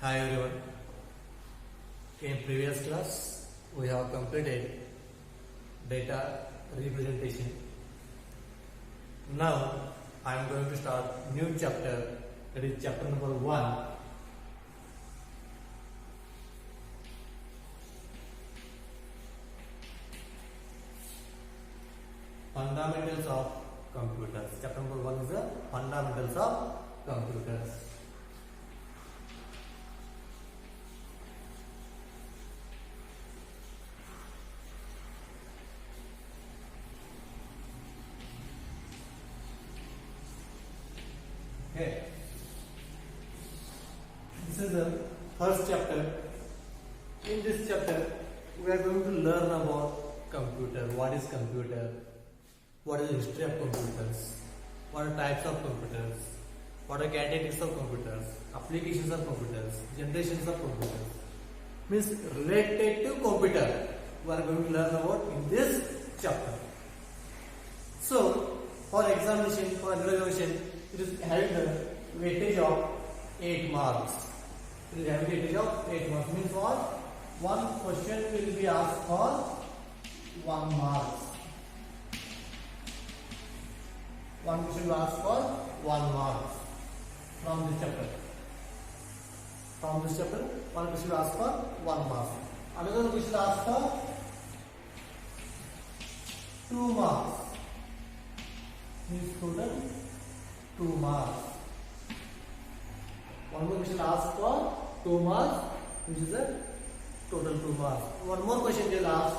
Hi everyone. In previous class, we have completed data representation. Now, I am going to start new chapter. That is chapter number 1. Fundamentals of computers. Chapter number 1 is the fundamentals of computers. Okay. This is the first chapter. In this chapter, we are going to learn about computer. What is computer? What is the history of computers? What are types of computers? What are categories of computers? Applications of computers? Generations of computers? Means related to computer. We are going to learn about in this chapter. So, for examination, for evaluation, it is having the weightage of 8 marks. It is having weightage of 8 marks. Means what? One question will be asked for 1 mark. One question will ask for 1 mark from this chapter. From this chapter, one question will ask for 1 mark. Another question will ask for 2 marks. Means total 2 marks. One more question asked for 2 marks, which is a total 2 marks. One more question they will ask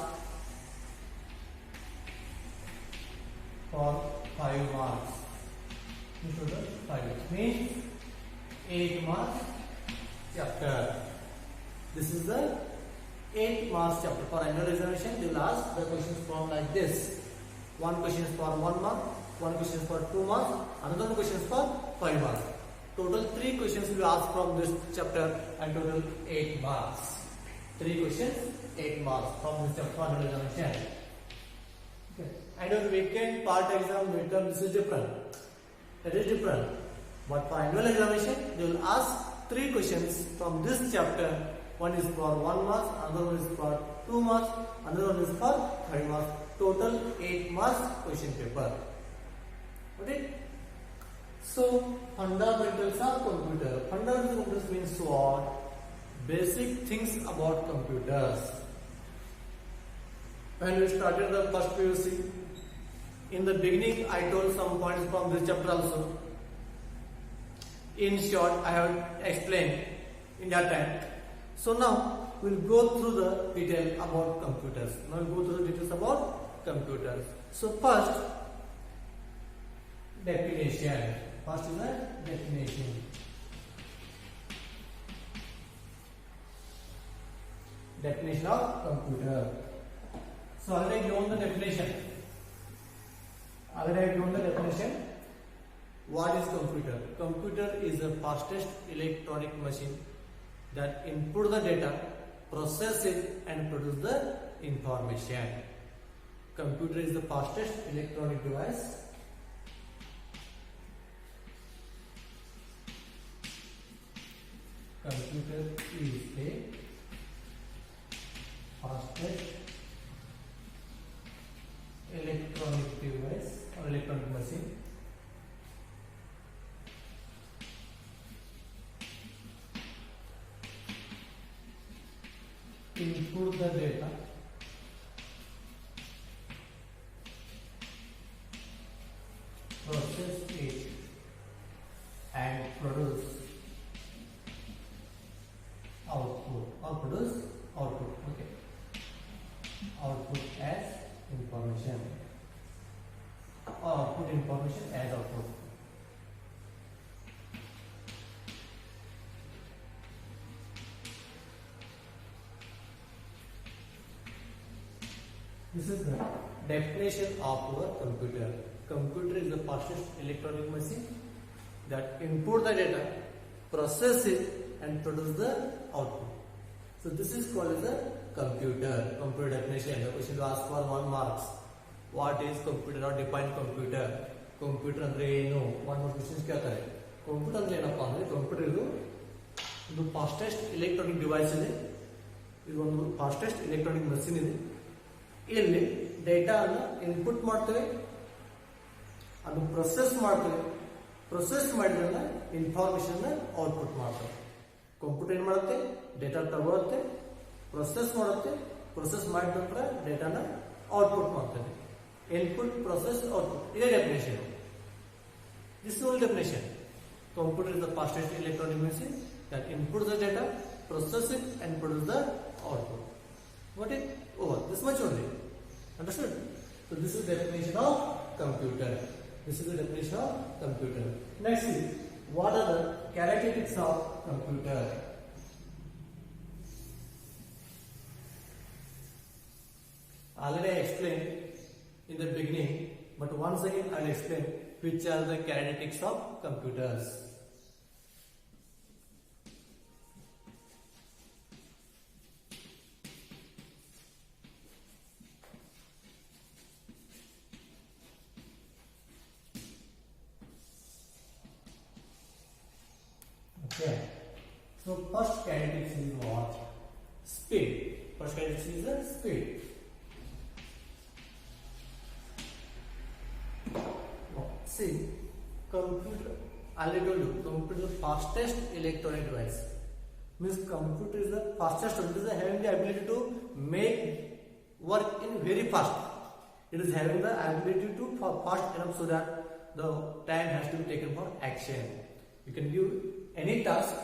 for 5 marks. In total 5 means 8 marks chapter. This is the 8 marks chapter. For annual examination, they will ask the questions from like this. One question is for 1 mark. One question is for 2 marks, another question is for 5 marks. Total 3 questions will be asked from this chapter and total 8 marks. 3 questions, 8 marks from this chapter for examination. Okay. And on weekend part exam, midterm, this is different. That is different. But for annual examination, they will ask 3 questions from this chapter. One is for 1 mark, another one is for 2 marks, another one is for 5 marks. Total 8 marks question paper. Okay. So, fundamentals of computer. Fundamentals of computers means what? Basic things about computers. When we started the first PUC, in the beginning I told some points from this chapter also. In short, I have explained in that time. So now we will go through the detail about computers. Now we will go through the details about computers. So first, definition. First is the definition. Definition of computer. So already I given the definition. What is computer? Computer is the fastest electronic machine that input the data, process it and produce the information. Computer is the fastest electronic device Computer is a fastest electronic device or electronic machine input the data, process it and produce output or produce output. Okay. Output as information or output information as output. This is the definition of our computer. Computer is the fastest electronic machine that input the data, process it and produce the output. So this is called as a computer. Computer definition. The question will ask for 1 marks. What is computer or define computer? Computer andre ಏನು? One more questions ಕೇಳ್ತಾರೆ. Computer ಅಂದ್ರೆ ಏನಪ್ಪಾ ಅಂದ್ರೆ computer ಇದು ಇದು fastest electronic device ಇದೆ, ಇದು ಒಂದು ಫಾಸ್ಟೆಸ್ಟ್ ಎಲೆಕ್ಟ್ರಾನಿಕ್ ಮಷೀನ್ ಇದೆ. ಇಲ್ಲಿ ಡೇಟಾ ಅನ್ನು ಇನ್ಪುಟ್ ಮಾಡ್ತೇವೆ, ಅದು ಪ್ರೊಸೆಸ್ ಮಾಡ್ತೇವೆ, ಪ್ರೊಸೆಸ್ ಮಾಡಿದ್ರೆ ಇನ್ಫಾರ್ಮೇಶನ್ ಔಟ್ಪುಟ್ ಮಾಡ್ತೇವೆ. ಕಂಪ್ಯೂಟರ್ ಏನ್ ಮಾಡುತ್ತೆ, ಡೇಟಾ ತಗೊಳುತ್ತೆ, ಪ್ರೊಸೆಸ್ ಮಾಡುತ್ತೆ, ಪ್ರೊಸೆಸ್ ಮಾಡಿದ ನಂತರ ಡೇಟಾನ ಔಟ್ಪುಟ್ ಮಾಡ್ತೇವೆ. ಇನ್ಪುಟ್ ಪ್ರೊಸೆಸ್ ಔಟ್ಪುಟ್, ಇದೇ definition. This is old definition. Computer is the fastest electronic machine that inputs the data, processes it, and produces the output. Got it? Over. This much only. Understood? So this is the definition of computer. This is the definition of computer. Next is, what are the characteristics of computer? Already I explained in the beginning, but once again I will explain which are the characteristics of computers. Okay. So first characteristic is what? Speed. First characteristic is the speed. See, computer, I already told you, computer is the fastest electronic device. Means computer is the fastest one. It is having the ability to make work in very fast. It is having the ability to fast enough so that the time has to be taken for action. You can give any task.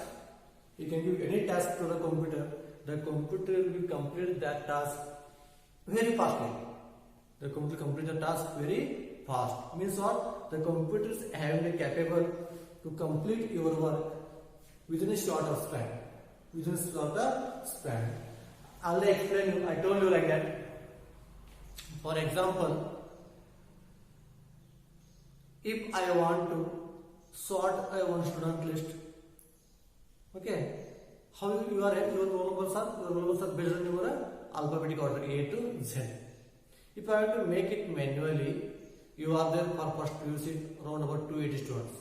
You can give any task to the computer. The computer will complete that task very fastly. The computer will complete the task very fast. Means what? The computer is having the capable to complete your work within a shorter span. Within a shorter span. I'll explain you. I told you like that. For example, if I want to sort a one student list, okay, how your roll numbers are based on your alphabetic order A to Z. If I have to make it manually, you are there for first you see around about 280 students.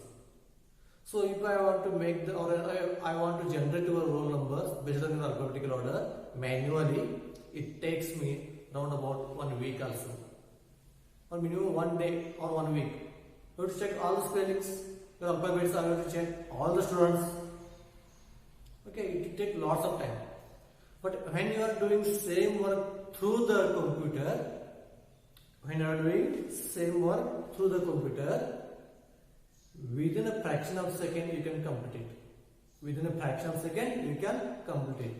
So if I want to make the, or I want to generate your roll numbers based on your alphabetical order manually, it takes me around about 1 week also, or minimum 1 day or 1 week. You have to check all the spellings, your alphabets, I have to check all the students. Okay, it takes lots of time. But when you are doing same work through the computer, when you are doing same work through the computer, within a fraction of a second you can complete it. Within a fraction of a second you can complete it.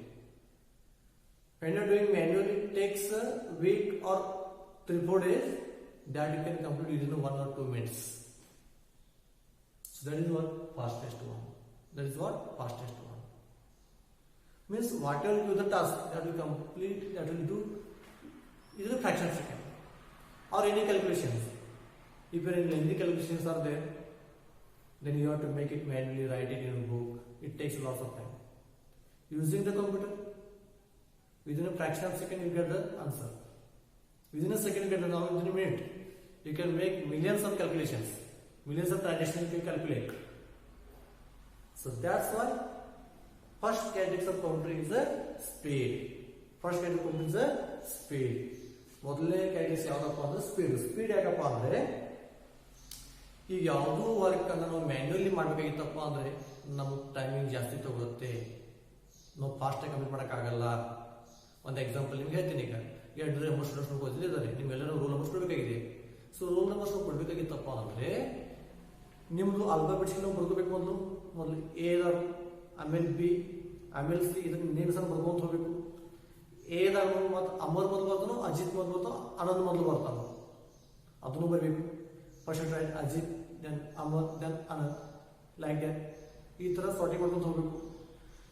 When you are doing manually, it takes a week or 3-4 days. That you can complete within 1 or 2 minutes. So that is what fastest one. That is what fastest one. Means whatever you do the task that will complete, that will do within a fraction of a second. Or any calculations. If any lengthy calculations are there, then you have to make it manually, write it in a book. It takes lots of time. Using the computer, within a fraction of a second you get the answer. Within a second you get the answer. Within a minute you can make millions of calculations, millions of transactions you can calculate. So that's why first characteristic of computer is the speed. First characteristic of computer is the speed. ಮೊದಲನೇ categories ಯಾವ್ದಪ್ಪ ಅಂದ್ರೆ speed. Speed ಯಾಕಪ್ಪ ಅಂದ್ರೆ ಈಗ ಯಾವುದೋ work ಅನ್ನು ನಾವು manually ಮಾಡಬೇಕಾಗಿತ್ತಪ್ಪ ಅಂದ್ರೆ ನಮಗೆ ಟೈಮಿಂಗ್ ಜಾಸ್ತಿ ತಗೊಳುತ್ತೆ, ನಾವು ಫಾಸ್ಟಾಗಿ ಕಂಪ್ಲೀಟ್ ಮಾಡೋಕ್ಕಾಗಲ್ಲ. ಒಂದು ಎಕ್ಸಾಂಪಲ್ ನಿಮ್ಗೆ ಹೇಳ್ತೀನಿ. ಈಗ 2 ನಂಬರ್ ಸ್ಟೂಡೆಂಟ್ಸ್ ಓದಿದ್ದಾರೆ, ನಿಮ್ಗೆಲ್ಲರೂ ರೋಲ್ ನಂಬರ್ಸ್ ಕೊಡಬೇಕಾಗಿದೆ. ಸೊ ರೋಲ್ ನಂಬರ್ಸ್ ಕೊಡಬೇಕಾಗಿತ್ತಪ್ಪ ಅಂದ್ರೆ ನಿಮ್ಮದು ಆಲ್ಫಾಬೆಟ್ಸ್ ನಾವು ಬರ್ಕೋಬೇಕು. ಮೊದಲು ಎ, ಆಮೇಲೆ ಬಿ, ಆಮೇಲೆ ಸಿ, ಇದನ್ನ ನೇಮ್ಸ್ ಅನ್ನು ಬರ್ಕೊಂತ ಹೋಗ್ಬೇಕು. ಏದಾಗ ಮತ್ತು ಅಮರ್ ಮೊದಲು ಬರ್ತಾನೋ, ಅಜಿತ್ ಮೊದಲು ಬರ್ತಾನೋ, ಆನಂದ್ ಮೊದಲು ಬರ್ತಾನೋ, ಅದನ್ನು ಬರಬೇಕು. First right Ajit, then Amar, then Anand, like that. ಈ ಥರ ಸಾರ್ಟಿಂಗ್ ಮಾಡ್ಕೊಂಡು ಹೋಗ್ಬೇಕು.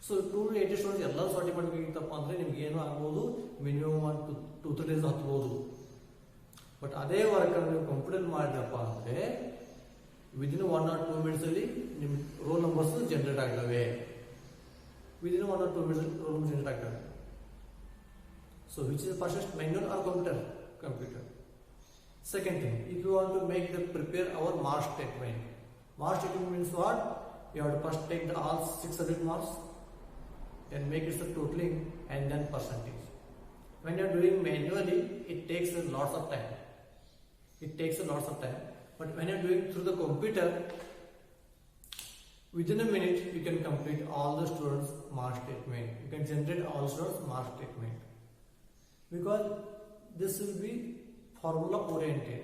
ಸೊ 280 ಸ್ಟೂಡೆಂಟ್ಸ್ ಎಲ್ಲ ಸಾರ್ಟಿಂಗ್ ಮಾಡಬೇಕಿತ್ತಪ್ಪ ಅಂದರೆ ನಿಮ್ಗೆ ಏನು ಆಗ್ಬೋದು, ಮಿನಿಮಮ್ 1-2-3 ಡೇಸ್ ಹತ್ಬೋದು. ಬಟ್ ಅದೇ ವರ್ಕ್ ನೀವು ಕಂಪ್ಯೂಟರ್ ಮಾಡಿದಪ್ಪ ಅಂದರೆ ವಿದಿನ್ 1 or 2 ಮಿನಿಟ್ಸಲ್ಲಿ ನಿಮ್ಮ ರೋಲ್ ನಂಬರ್ಸ್ ಜನರೇಟ್ ಆಗ್ತವೆ. Within 1 or 2 minutes roll number generate ಆಗ್ತವೆ. So which is the fastest, manual or computer? Computer. Second thing, if you want to make the prepare our mark statement. Mark statement means what? You have to first take the all 6 subject marks, then make it a totaling and then percentage. When you are doing manually, it takes a lots of time. It takes a lots of time. But when you are doing through the computer, within a minute you can complete all the students' mark statement. You can generate all students' mark statement. Because this will be formula oriented.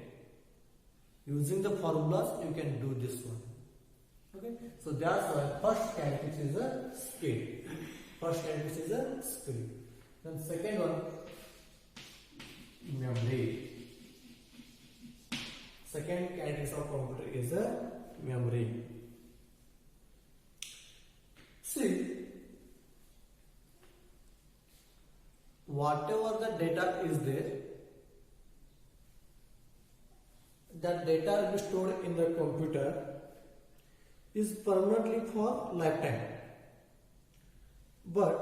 Using the formulas, you can do this one. Okay, so that's why first characteristic is a skill. First characteristic is a skill. Then second one, memory. Second characteristic of computer is a memory. See, whatever the data is there, that data will be stored in the computer is permanently for lifetime. But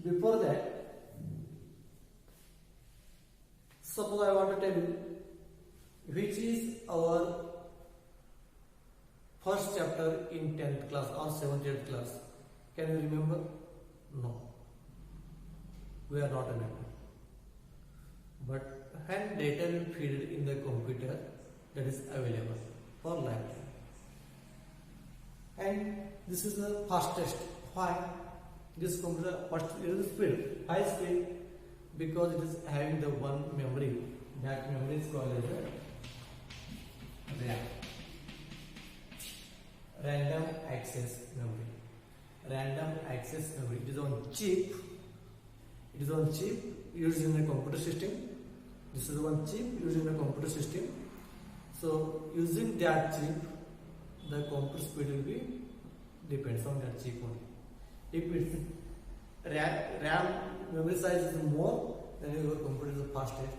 before that, suppose I want to tell you which is our first chapter in 10th class or 7th class. Can you remember? No. We are not able. But when data will feed in the computer, that is available for lifetime. And this is the fastest. Why? This computer first is speed, high speed, because it is having the one memory. That memory is called as a RAM. Random access memory. Random access memory. It is on chip. It is on chip used in the computer system. This is one chip used in the computer system. So using that chip, the computer speed will be depends on that chip only. If it's RAM memory size is more, then your computer is fastest.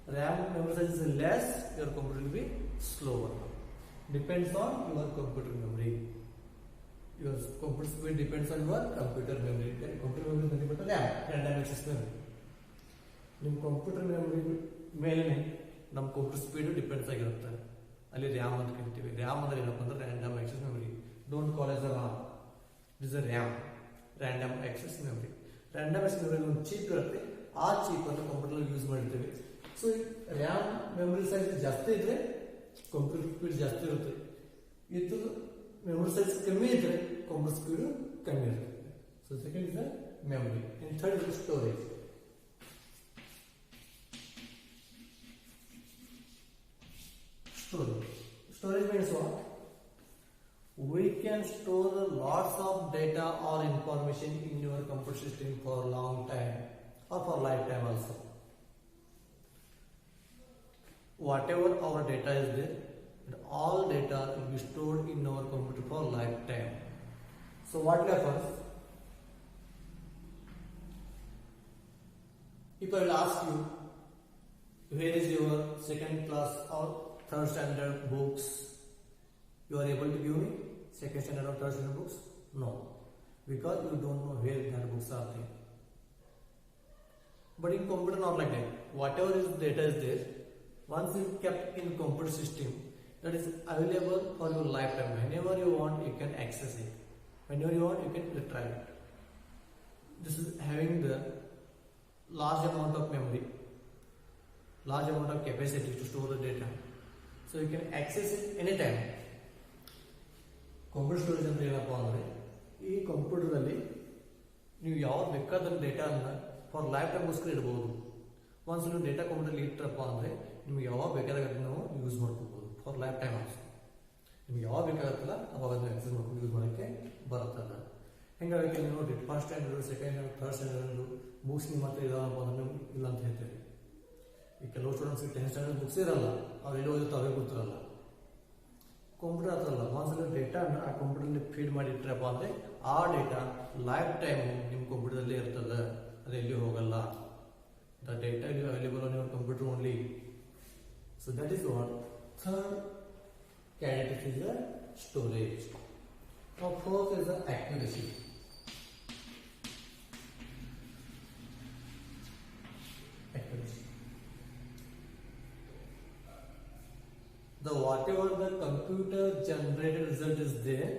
RAM memory size is less, your computer will be slower. Depends on your computer memory. Your computer speed depends on your computer memory. Computer memory is nothing but RAM, random access memory. ನಿಮ್ಮ computer memory ಮೇಲೆ ನಮ್ಮ computer speed depends ಆಗಿರುತ್ತೆ. ಅಲ್ಲಿ RAM ಅಂತ ಕರಿತೀವಿ. RAM ಅಂದ್ರೆ ಏನಪ್ಪ ಅಂದ್ರೆ random access memory. Don't call as a Ram, it is a RAM, random access memory. Random access memory ಒಂದು ಚೀಪ್ ಇರುತ್ತೆ, ಆ ಚೀಪ್ ಅನ್ನು ಕಂಪ್ಯೂಟರ್ ಯೂಸ್ ಮಾಡ್ತೀವಿ. ಸೊ ರ್ಯಾಮ್ ಮೆಮೊರಿ ಸೈಜ್ ಜಾಸ್ತಿ ಇದ್ರೆ ಕಂಪ್ಯೂಟರ್ ಸ್ಪೀಡ್ ಜಾಸ್ತಿ ಇರುತ್ತೆ. ಇದು ಮೆಮೊರಿ ಸೈಜ್ ಕಮ್ಮಿ ಇದ್ರೆ ಕಂಪ್ಯೂಟರ್ ಸ್ಪೀಡ್ ಕಮ್ಮಿ ಇರುತ್ತೆ. So second is the memory and third is storage. Storage means what? We can store lots of data or information in your computer system for a long time or for lifetime also. Whatever our data is there, all data will be stored in our computer for lifetime. So what happens? If I will ask you, where is your second class or third standard books? You are able to give me second standard or third standard books? No, because you don't know where that books are there. But in computer not like that. Whatever is data is there, once you kept in computer system, that is available for your lifetime. Whenever you want, you can access it. Whenever you want, you can retrieve it. This is having the large amount of memory, large amount of capacity to store the data. So you can access it anytime. Computer storage ಅಂತ ಏನಪ್ಪ ಅಂದರೆ, ಈ ಕಂಪ್ಯೂಟರಲ್ಲಿ ನೀವು ಯಾವ್ದು ಬೇಕಾದ ಡೇಟಾನ for life ಟೈಮ್ಗೋಸ್ಕರ ಇಡ್ಬೋದು. Once ನೀವು data ಕಂಪ್ಯೂಟರ್ಲಿ ಇಟ್ಟರಪ್ಪ ಅಂದರೆ ನಿಮ್ಗೆ ಯಾವಾಗ ಬೇಕಾದಾಗ ನಾವು ಯೂಸ್ ಮಾಡ್ಕೋಬೋದು ಫಾರ್ ಲೈಫ್ ಟೈಮ್ ಆಲ್ಸೋ. ನಿಮ್ಗೆ ಯಾವಾಗ ಬೇಕಾಗುತ್ತಲ್ಲ ಅವಾಗ ಅದನ್ನ ಆಕ್ಸೆಸ್ ಮಾಡ್ಕೊಂಡು ಯೂಸ್ ಮಾಡೋಕ್ಕೆ ಬರುತ್ತಲ್ಲ. ಹಿಂಗಾಗಿ ನೀವು ನೋಡಿರಿ, first standard, second standard, third standard books ನಿಮ್ಮ ಹತ್ರ ಇದಾವಪ್ಪ ಅಂದ್ರೆ ನೀವು ಇಲ್ಲ ಅಂತ ಹೇಳ್ತೀರಿ. ಈ ಕೆಲವು ಸ್ಟೂಡೆಂಟ್ಸ್ಗೆ 10th ಸ್ಟ್ಯಾಂಡರ್ಡ್ ಬುಕ್ಸ್ ಇರಲ್ಲ, ಅವ್ರು ಎಲ್ಲಿ ಓದಿರ್ತಾರೆ ಅವೇ ಗೊತ್ತಿರಲ್ಲ. ಕಂಪ್ಯೂಟರ್ ಹತ್ರಲ್ಲ, ಒಂದ್ಸಲ ಡೇಟಾನ ಆ ಕಂಪ್ಯೂಟರ್ಲಿ ಫೀಡ್ ಮಾಡಿ ಇಟ್ಟರಪ್ಪ ಅಂದರೆ ಆ ಡೇಟಾ ಲೈಫ್ ಟೈಮ್ ನಿಮ್ಮ ಕಂಪ್ಯೂಟರ್ದಲ್ಲೇ ಇರ್ತದೆ, ಅದು ಎಲ್ಲಿ ಹೋಗಲ್ಲ. The data is available on your computer only. So that is what third character is the storage. Fourth is the accuracy. The whatever the computer generated result is there,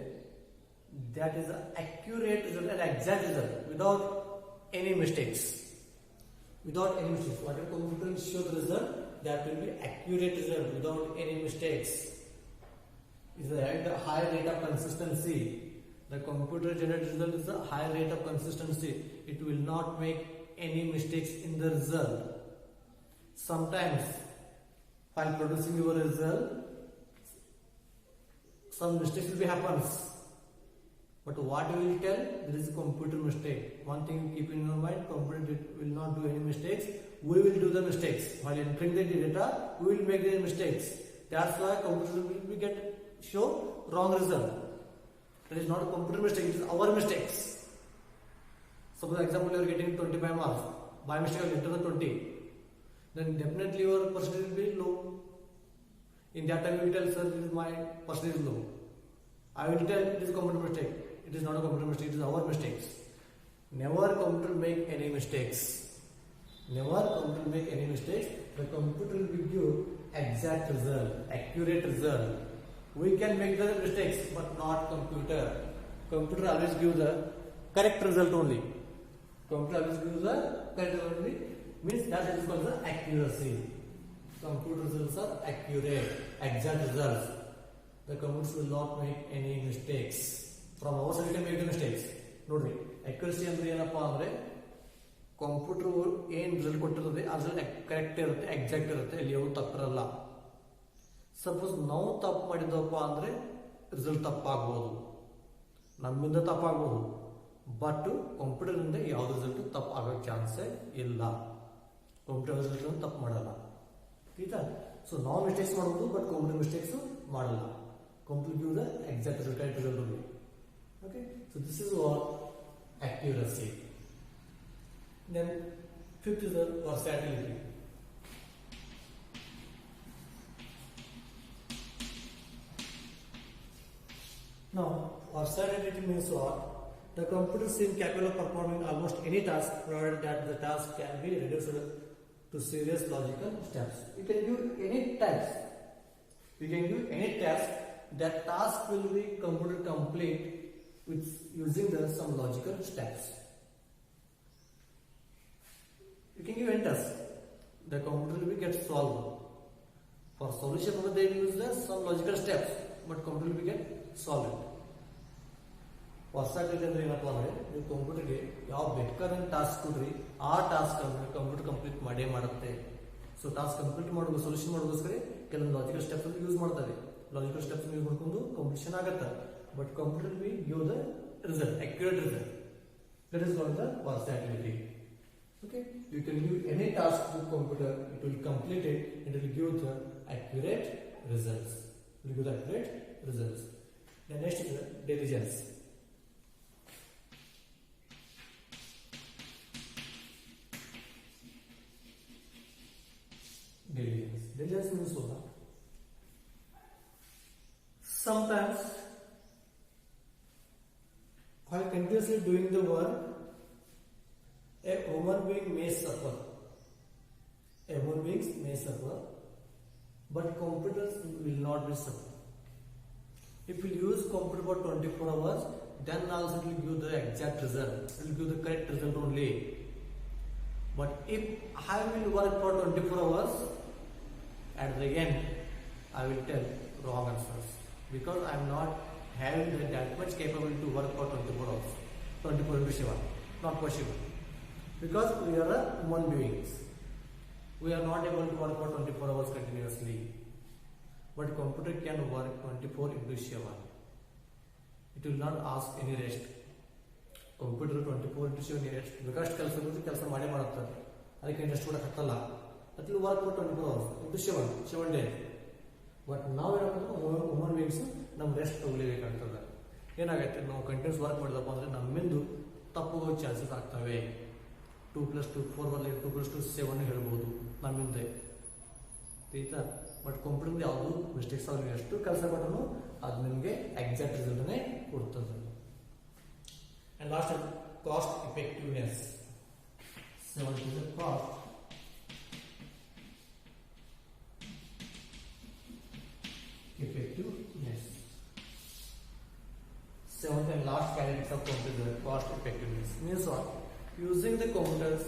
that is an accurate result and exact result without any mistakes. Without any mistakes. Whatever computer will show the result, that will be accurate result without any mistakes. Is the high rate of consistency. The computer generated result is a high rate of consistency. It will not make any mistakes in the result. Sometimes, while producing your result, some mistakes will be happens. But what you will tell, there is a computer mistake. One thing you keep in your mind, computer will not do any mistakes. We will do the mistakes. While entering the data, we will make the mistakes. That's why computer will get show wrong result. That is not a computer mistake, it is our mistakes. Suppose example you are getting 25 marks. By mistake you enter the 20. Then definitely your percentage will be low. In that time you will tell, sir, this is my percentage low. I will tell it is a computer mistake. It is not a computer mistake, it is our mistakes. Never computer make any mistakes. Never computer make any mistakes. The computer will give you exact result, accurate result. We can make the mistakes, but not computer. Computer always gives the correct result only. Computer always gives the correct result only. Means that is called the accuracy. Computer results are accurate, exact results. The computers will not make any mistakes. From our side we can make the mistakes. Nodri, accuracy ಅಂದ್ರೆ ಏನಪ್ಪಾ ಅಂದ್ರೆ computer ಏನು result ಕೊಟ್ಟಿರುತ್ತೆ ಅದು correct ಇರುತ್ತೆ, exact ಇರುತ್ತೆ, ಇಲ್ಲಿ ಯಾವುದು ತಪ್ಪಿರಲ್ಲ. Suppose ನಾವು ತಪ್ಪು ಮಾಡಿದವಪ್ಪ ಅಂದ್ರೆ ರಿಸಲ್ಟ್ ತಪ್ಪಾಗಬಹುದು, ನಮ್ಮಿಂದ ತಪ್ಪಾಗಬಹುದು. ಬಟ್ ಕಂಪ್ಯೂಟರ್ನಿಂದ ಯಾವ್ದು ರಿಸಲ್ಟ್ ತಪ್ಪು ಆಗೋ ಚಾನ್ಸೇ ಇಲ್ಲ. ಕಂಪ್ಯೂಟರ್ ರಿಸಲ್ಟ್ ತಪ್ಪು ಮಾಡಲ್ಲ. ಆಯ್ತಾ? ಸೊ ನಾವು ಮಿಸ್ಟೇಕ್ಸ್ ಮಾಡಬಹುದು, ಬಟ್ ಕಂಪ್ಯೂಟರ್ ಮಿಸ್ಟೇಕ್ಸ್ ಮಾಡಲ್ಲ. Computer give the exact result, correct result only. Okay, so this is what accuracy. Then fifth is the versatility. Now versatility means what? The computer seems capable of performing almost any task, provided that the task can be reduced to serious logical steps. You can do any task. You can do any task. That task will be computer complete with using some logical steps. You can give any task. The computer will get solved. For solution, they will use some logical steps, but computer will get solved. Versatility ಅಂದ್ರೆ ಏನಪ್ಪಾ ಅಂದ್ರೆ ನೀವು ಕಂಪ್ಯೂಟರ್ಗೆ ಯಾವ ಬೇಕಾದ task ಕೊಡ್ರಿ ಆ task ಅನ್ನು ಕಂಪ್ಯೂಟರ್ ಕಂಪ್ಲೀಟ್ ಮಾಡೇ ಮಾಡುತ್ತೆ. ಸೊ ಟಾಸ್ಕ್ ಕಂಪ್ಲೀಟ್ ಮಾಡೋದು ಸೊಲ್ಯೂಷನ್ ಮಾಡೋದಕ್ಕೋಸ್ಕರ ಕೆಲವೊಂದು ಲಾಜಿಕಲ್ ಸ್ಟೆಪ್ಸ್ ಯೂಸ್ ಮಾಡ್ತಾರೆ. ಲಾಜಿಕಲ್ ಸ್ಟೆಪ್ಸ್ ಯೂಸ್ ಮಾಡ್ಕೊಂಡು ಕಂಪ್ಲೀಷನ್ ಆಗುತ್ತೆ. But computer we give the result, accurate result. That is called the versatility. Okay, you can give any task to computer, it will complete it, and it will give the accurate results. It will give the accurate results. The next is diligence. Diligence means what? Sometimes while continuously doing the work, a human being may suffer. A human being may suffer, but computers will not be suffer. If you use computer for 24 hours, then also it will give the exact result. It will give the correct result only. But if I will work for 24 hours, at the end I will tell wrong answers, because I am not having that much capability to work for 24 hours, 24 into 7. Not possible. Because we are human beings, we are not able to work for 24 hours continuously. But computer can work 24 into 7. It will not ask any rest. Computer 24 into 7 rest. Because ಕೆಲಸ ಮಾಡೇ ಮಾಡುತ್ತೆ, ಅದಕ್ಕೆ interest ಕೂಡ ಹತ್ತಲ್ಲ. It will work for 24 hours into 7 days. But ನಾವು ಏನಾಗ್ತದೆ, human beings ನಮ್ಮ rest ತಗೊಳ್ಳೇಬೇಕಾಗ್ತದೆ. ಏನಾಗೈತೆ, ನಾವು continuous work ಮಾಡಿದಪ್ಪ ಅಂದರೆ ನಮ್ಮಿಂದು ತಪ್ಪುಗೋ ಚಾನ್ಸಸ್ ಆಗ್ತವೆ. 2+2 4 ಬರಲಿ, 2+2 7 ಹೇಳ್ಬೋದು ನಮ್ಮಿಂದ. ಆಯ್ತಾ? ಬಟ್ ಕಂಪ್ಯೂಟರ್ ಯಾವುದು ಮಿಸ್ಟೇಕ್ಸ್ ಆಗಲಿ, ಎಷ್ಟು ಕೆಲಸ ಕೊಟ್ಟರು ಅದು ನಿಮಗೆ ಎಕ್ಸಾಕ್ಟ್ ರಿಸಲ್ಟ್ನೇ ಕೊಡ್ತದೆ. And last cost effectiveness. 7 is the cost effectiveness. 7th and last kinetics of computers, cost effectiveness. Means what? Using the computers,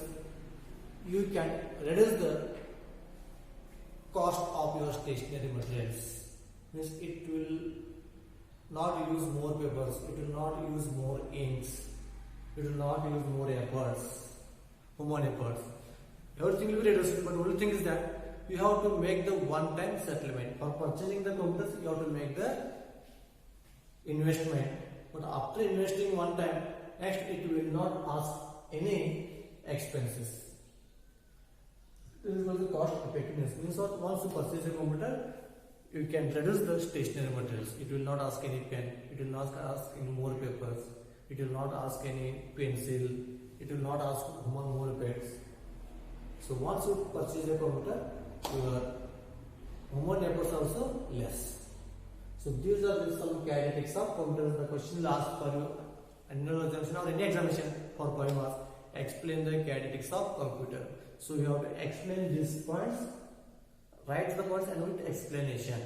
you can reduce the cost of your stationary materials. Means it will not use more papers, it will not use more inks, it will not use more efforts, human efforts. Everything will be reduced, but the only thing is that you have to make the one-time settlement. For purchasing the computers, you have to make the investment. But after investing one time, next it will not ask any expenses. This is what the cost effectiveness means. What once you purchase a computer, you can reduce the stationary materials. It will not ask any pen, it will not ask any more papers, it will not ask any pencil, it will not ask more pads. So once you purchase a computer, your human efforts also less. So these are the some kinetics of computers. The question will ask for you annual examination or any examination for 5 marks. Explain the kinetics of computer. So you have to explain these points, write the points and with explanation.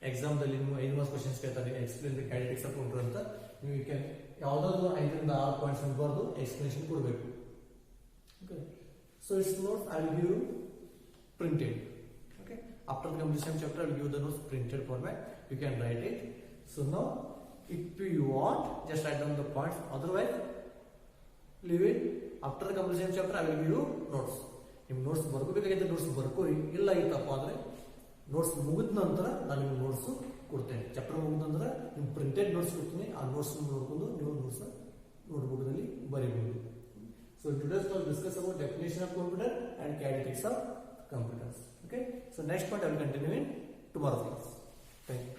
Exam the 5 marks questions explain the kinetics of computer. You can ಯಾವುದಾದ್ರು 5 ರಿಂದ 6 points ಬರ್ದು explanation ಕೊಡಬೇಕು. Okay. So its notes I will give you printed. Okay. After the completion chapter, I will give the notes printed format. You can write it. So now, if you want, just write down the points. Otherwise, leave it. After the completion chapter, I will give you notes. If notes ಬರ್ಕೋಬೇಕಾಗಿದ್ದ notes ಬರ್ಕೋರಿ, ಇಲ್ಲ ಆಗಿತ್ತಪ್ಪ ಅಂದ್ರೆ notes ಮುಗಿದ ನಂತರ ನಾನು ನಿಮಗೆ notes ಕೊಡ್ತೇನೆ. Chapter ಮುಗಿದ ನಂತರ ನಿಮ್ಗೆ ಪ್ರಿಂಟೆಡ್ ನೋಟ್ಸ್ ಕೊಡ್ತೀನಿ. ಆ ನೋಟ್ಸ್ ನೋಡ್ಕೊಂಡು ನೀವು notes ನೋಟ್ಬುಕ್ನಲ್ಲಿ ಬರೀಬಹುದು. So in today's class, discuss about definition of computer and kinetics of computers. Okay. So next part I will continue in tomorrow's class. Thank you.